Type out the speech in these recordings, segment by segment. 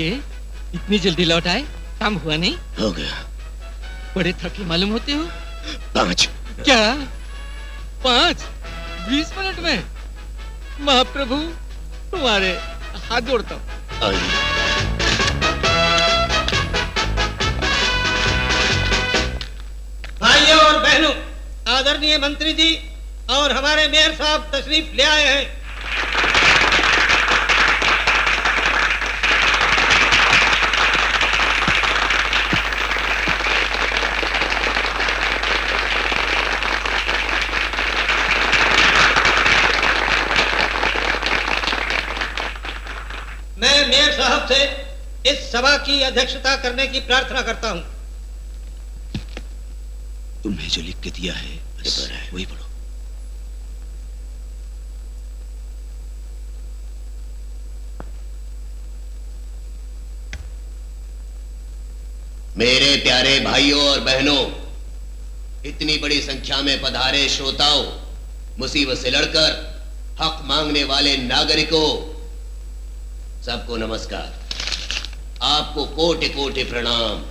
इतनी जल्दी लौट आए? काम हुआ नहीं? हो गया। बड़े थके मालूम होते हो। 5। क्या 5? 20 मिनट में? महाप्रभु तुम्हारे हाथ जोड़ता हूँ। भाइयों और बहनों, आदरणीय मंत्री जी और हमारे मेयर साहब तशरीफ ले आए हैं। मैं मेयर साहब से इस सभा की अध्यक्षता करने की प्रार्थना करता हूं। तुम्हें जो लिख के दिया है वही पढ़ो। मेरे प्यारे भाइयों और बहनों, इतनी बड़ी संख्या में पधारे श्रोताओं, मुसीबत से लड़कर हक मांगने वाले नागरिकों, सबको नमस्कार। आपको कोटि कोटि प्रणाम।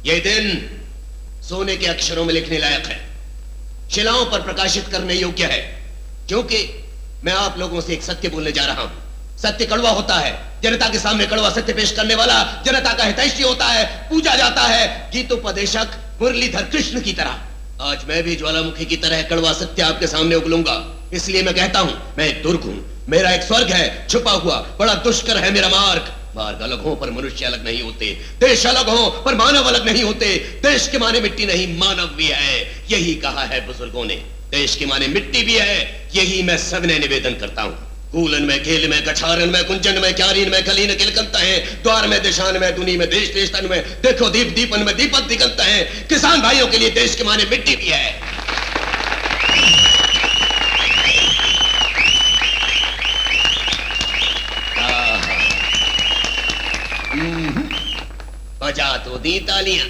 यह दिन सोने के अक्षरों में लिखने लायक है, शिलाओं पर प्रकाशित करने योग्य है, क्योंकि मैं आप लोगों से एक सत्य बोलने जा रहा हूं। सत्य कड़वा होता है, जनता के सामने कड़वा सत्य पेश करने वाला जनता का हितैषी होता है, पूजा जाता है गीतोपदेशक मुरलीधर कृष्ण की तरह। आज मैं भी ज्वालामुखी की तरह कड़वा सत्य आपके सामने उगलूंगा। इसलिए मैं कहता हूं, मैं एक दुर्ग हूं, मेरा एक स्वर्ग है छुपा हुआ, बड़ा दुष्कर है मेरा मार्ग। मार्ग अलग हो पर मनुष्य अलग नहीं होते, देश अलग हो पर मानव अलग नहीं होते। देश के माने मिट्टी नहीं, मानव भी है, यही कहा है बुजुर्गों ने। देश के माने मिट्टी भी है, यही मैं सविनय निवेदन करता हूं। कूलन में, खेल में, कछारन में, कुंजन में, क्यारीन में, कलीन किलकंत है, द्वार में, दिशान में, दुनी में, देश देश तन में, देखो दीप दीपन में, दीपक दिगंत है। किसान भाइयों के लिए देश के माने मिट्टी भी है। बजा तो दी तालियां,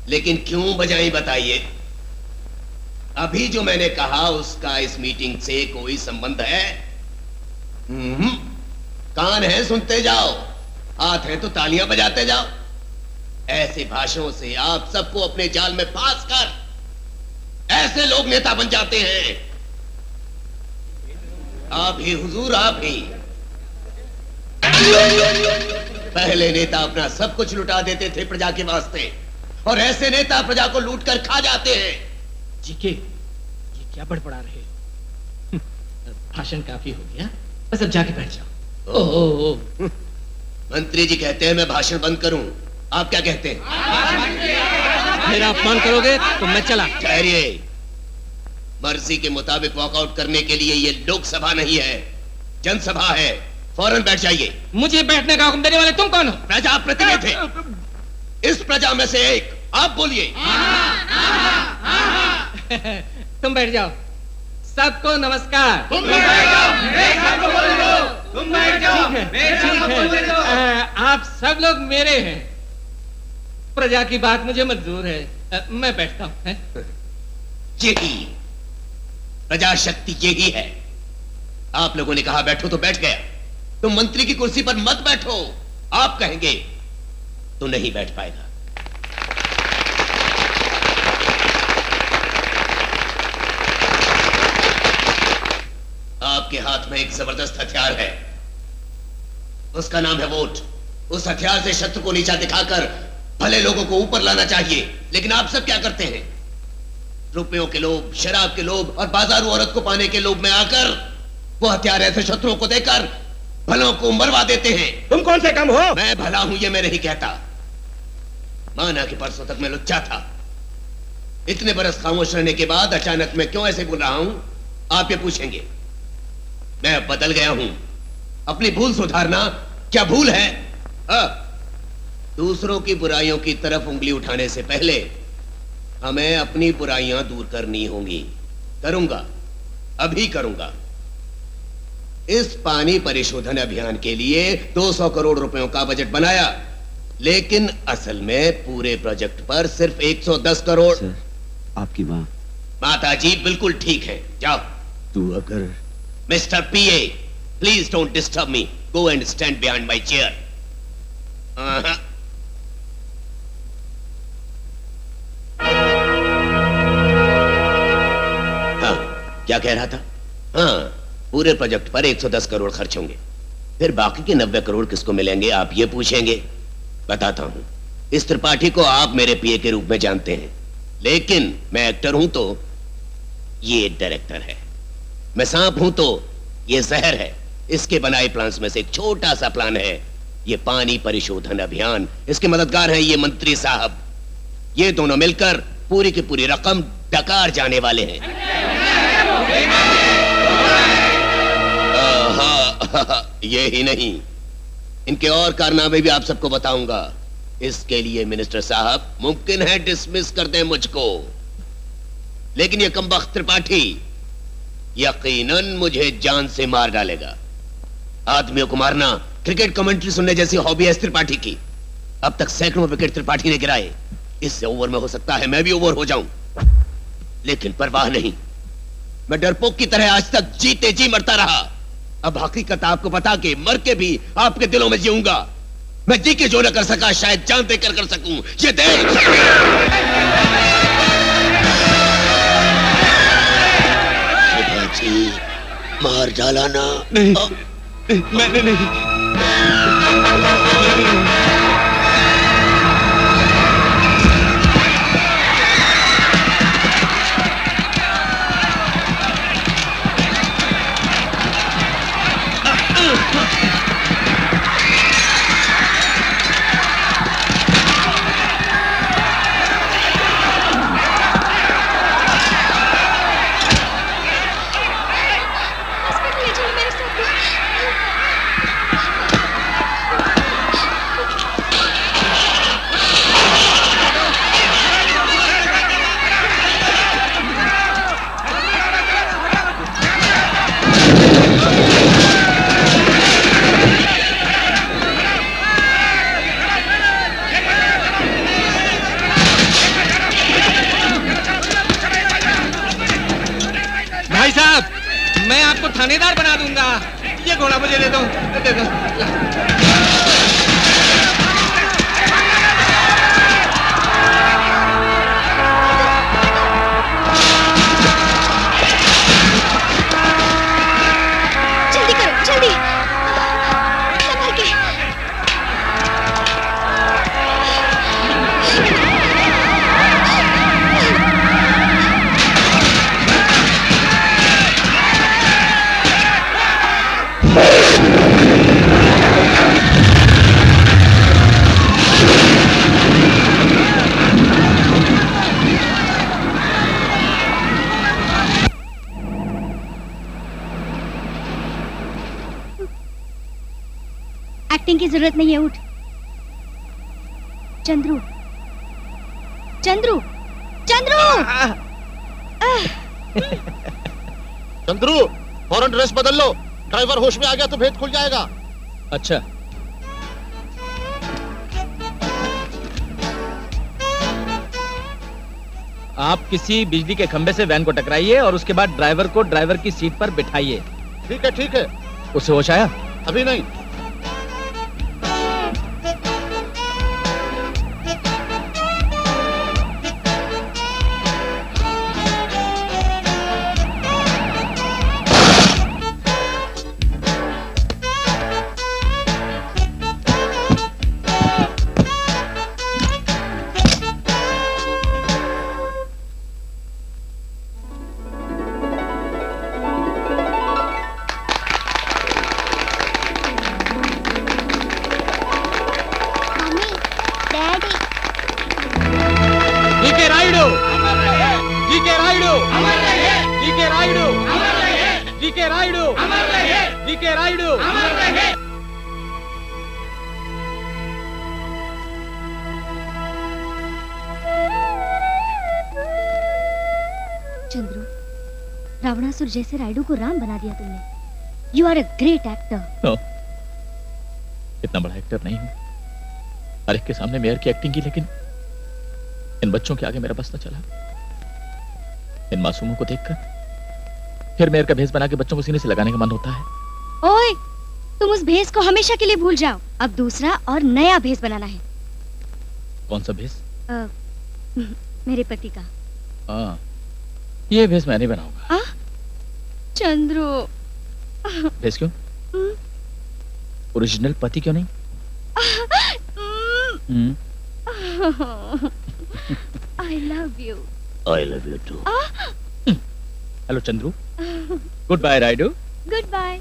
लेकिन क्यों बजाई बताइए? अभी जो मैंने कहा उसका इस मीटिंग से कोई संबंध है? कान है सुनते जाओ, हाथ है तो तालियां बजाते जाओ। ऐसे भाषणों से आप सबको अपने जाल में फांस कर ऐसे लोग नेता बन जाते हैं। आप ही हुजूर, आप ही। पहले नेता अपना सब कुछ लुटा देते थे प्रजा के वास्ते, और ऐसे नेता प्रजा को लूट कर खा जाते हैं। जीके, ये क्या बड़बड़ा रहे? भाषण काफी हो गया, बस अब जाके बैठ जाओ। ओह, मंत्री जी कहते हैं मैं भाषण बंद करूं, आप क्या कहते हैं? मेरा अपमान करोगे तो मैं चला। ठहरिए, मर्जी के मुताबिक वॉकआउट करने के लिए ये लोकसभा नहीं है, जनसभा है। फौरन बैठ जाइए। मुझे बैठने का हुक्म देने वाले तुम कौन हो? प्रजा प्रतिनिधि थे, इस प्रजा में से एक। आप बोलिए। तुम बैठ जाओ। सबको नमस्कार। तुम बैठ जाओ, सबको बोल दो। तुम बैठ जाओ, ठीक है। आप सब लोग मेरे हैं, प्रजा की बात मुझे मंजूर है, मैं बैठता हूं। यही प्रजाशक्ति, यही है। आप लोगों ने कहा बैठो तो बैठ गया। तुम मंत्री की कुर्सी पर मत बैठो, आप कहेंगे तो नहीं बैठ पाएगा। आपके हाथ में एक जबरदस्त हथियार है, उसका नाम है वोट। उस हथियार से शत्रु को नीचा दिखाकर भले लोगों को ऊपर लाना चाहिए। लेकिन आप सब क्या करते हैं? रुपयों के लोभ, शराब के लोभ और बाजारू औरत को पाने के लोभ में आकर वो हथियार ऐसे शत्रुओं को देकर भलों को मरवा देते हैं। तुम कौन से कम हो? मैं भला हूं ये मैं नहीं कहता। माना कि परसों तक मैं लुच्चा था, इतने बरस खामोश रहने के बाद अचानक मैं क्यों ऐसे बोल रहा हूं, आप ये पूछेंगे। मैं अब बदल गया हूं। अपनी भूल सुधारना क्या भूल है? दूसरों की बुराइयों की तरफ उंगली उठाने से पहले हमें अपनी बुराइयां दूर करनी होंगी। करूंगा, अभी करूंगा। इस पानी परिशोधन अभियान के लिए 200 करोड़ रुपयों का बजट बनाया, लेकिन असल में पूरे प्रोजेक्ट पर सिर्फ 110 करोड़। सर, आपकी माँ। माताजी बिल्कुल ठीक है, जाओ। तू अगर mister PA, please don't disturb me. Go and stand behind my chair. हाँ, क्या कह रहा था? हाँ, पूरे प्रोजेक्ट पर 110 करोड़ खर्च होंगे। फिर बाकी के 90 करोड़ किसको मिलेंगे आप ये पूछेंगे। बताता हूं। इस त्रिपाठी को आप मेरे पीए के रूप में जानते हैं, लेकिन मैं एक्टर हूं तो ये डायरेक्टर है। मैं सांप हूं तो ये जहर है। इसके बनाए प्लान्स में से एक छोटा सा प्लान है ये पानी परिशोधन अभियान। इसके मददगार हैं ये मंत्री साहब। ये दोनों मिलकर पूरी की पूरी रकम डकार जाने वाले हैं। ये ही नहीं, इनके और कारनामे भी आप सबको बताऊंगा। इसके लिए मिनिस्टर साहब मुमकिन है डिसमिस कर दें मुझको, लेकिन ये कमबख्त त्रिपाठी यकीनन मुझे जान से मार डालेगा। आदमियों को मारना क्रिकेट कमेंट्री सुनने जैसी हॉबी है त्रिपाठी की। अब तक सैकड़ों विकेट त्रिपाठी ने गिराए। इससे ओवर में हो सकता है मैं भी ओवर हो जाऊं, लेकिन परवाह नहीं। मैं डरपोक की तरह आज तक जीते जी मरता रहा। अब हकीकत आपको बता के मर के भी आपके दिलों में जीऊंगा। मैं जी के जो न कर सका शायद जान देकर कर सकूं। ये देख शिवाजी मार डाला ना? नहीं, मैंने नहीं। मैं आपको थानेदार बना दूंगा। ये घोड़ा मुझे दे दो, दे दो। जल्दी करो, जल्दी। संभल के। एक्टिंग की जरूरत नहीं है, उठ। चंद्रू, चंद्रू, चंद्रू! चंद्रू, फौरन ड्रेस बदल लो। ड्राइवर होश में आ गया तो भेद खुल जाएगा। अच्छा। आप किसी बिजली के खंभे से वैन को टकराइए और उसके बाद ड्राइवर को ड्राइवर की सीट पर बिठाइए। ठीक है, ठीक है। उसे होश आया? अभी नहीं। चंद्रू, रावणासुर जैसे राइडू को राम बना दिया तुमने। You are a great actor. No, इतना बड़ा एक्टर नहीं हूं। हर एक के सामने मेयर की एक्टिंग की, लेकिन इन बच्चों के आगे मेरा बस न चला। इन मासूमों को देखकर फिर मेयर का भेष बना के बच्चों को सीने से लगाने का मन होता है। ओए, तुम उस भेस को हमेशा के लिए भूल जाओ। अब दूसरा और नया भेस बनाना है। कौन सा भेस? मेरे पति का। ये भेस मैं नहीं बनाऊंगा। चंद्रू। भेस क्यों? ओरिजिनल पति क्यों नहीं? I love you. I love you too. Hello Chandru. Good bye Raidu. Good bye.